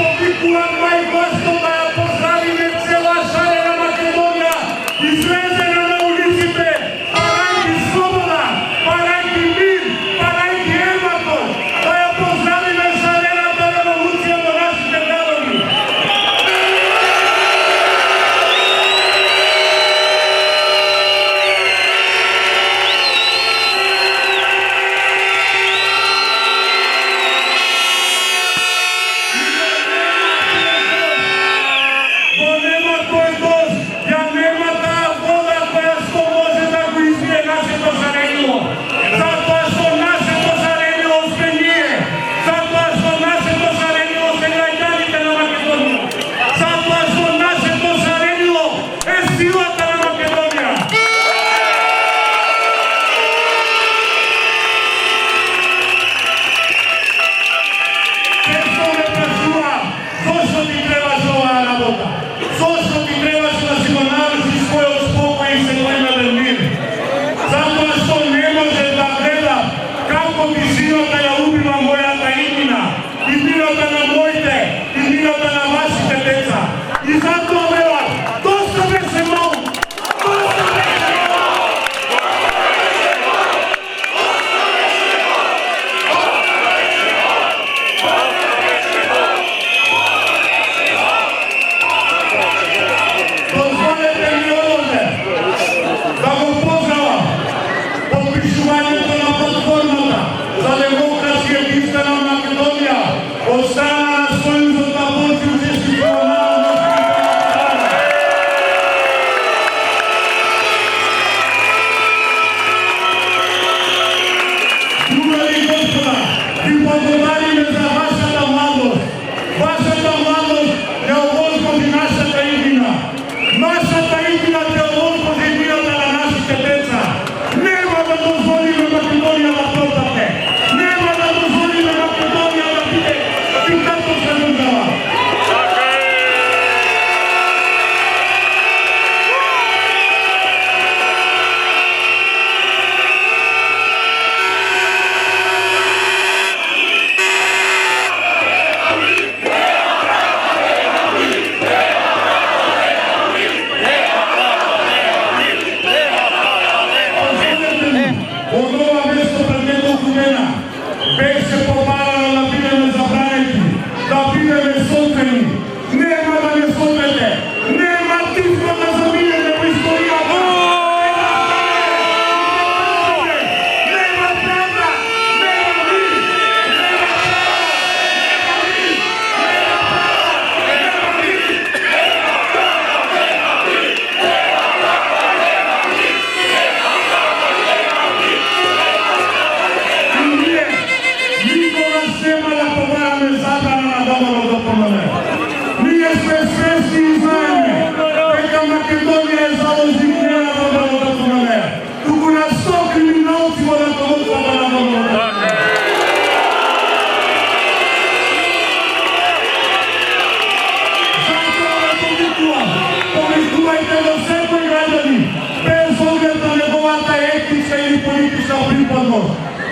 повикувам майкосто да ја поздравиме цела шарена Македонија, излезена на улиците, парајки слобода, парајки мир, парајки еднаквост, да ја поздравиме шарената револуција во нашите градови.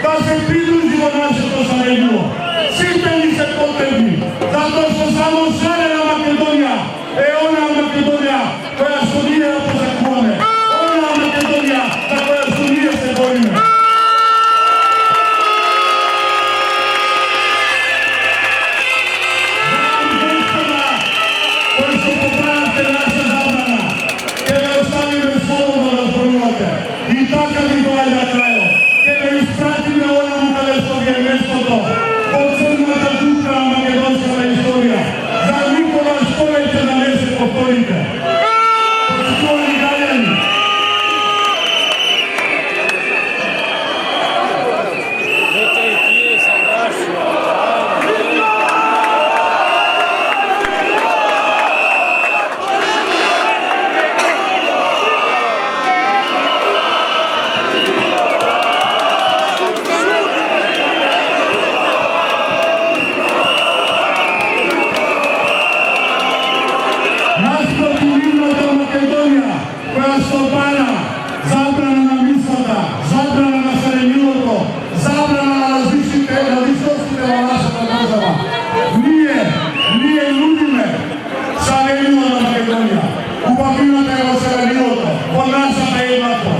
Да се придружи во нашето шарење. Сите ни се потребни, затоа што само шарена Македонија е онаа Македонија која што ние ја позакуваме, онаа Македонија за која што ние се бориме. Господа, кои што поправите наша забрана, ќе ве оставиме слободно да зборувате. И така ви доаѓа крајот. Ќе ве испратиме онаму каде што ви е местото, во црната духа македонската историја, за никогаш повеќе да не се повторите. Upamina je osebelioto, ponašata jednako.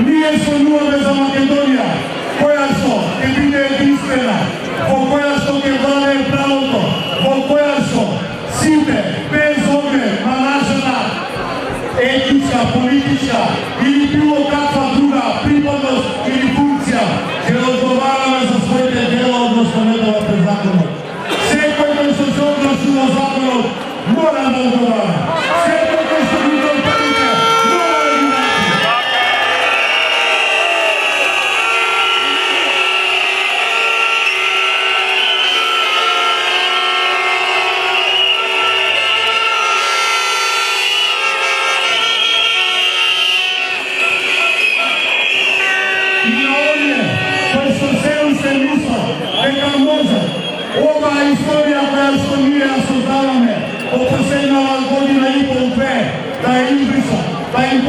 Nije sonujeme za Makedonija, koja so, ke bide jedinstvena, po koja so ke vlade pravото, po koja so sите, bez ogled na našana etnička, politička ili bilo kakva druga pripadnost ili funkcija, će odgovarаме za своите дела, odnosno недела пред законот. Секој кој што се огласува законот, мора да одговара. Секој кој што ги парите, мора да ги врати. И на оние кои што се уште мислат дека може ова историја која што ние ја создаваме од последнава година и пол две да ја избриса, да им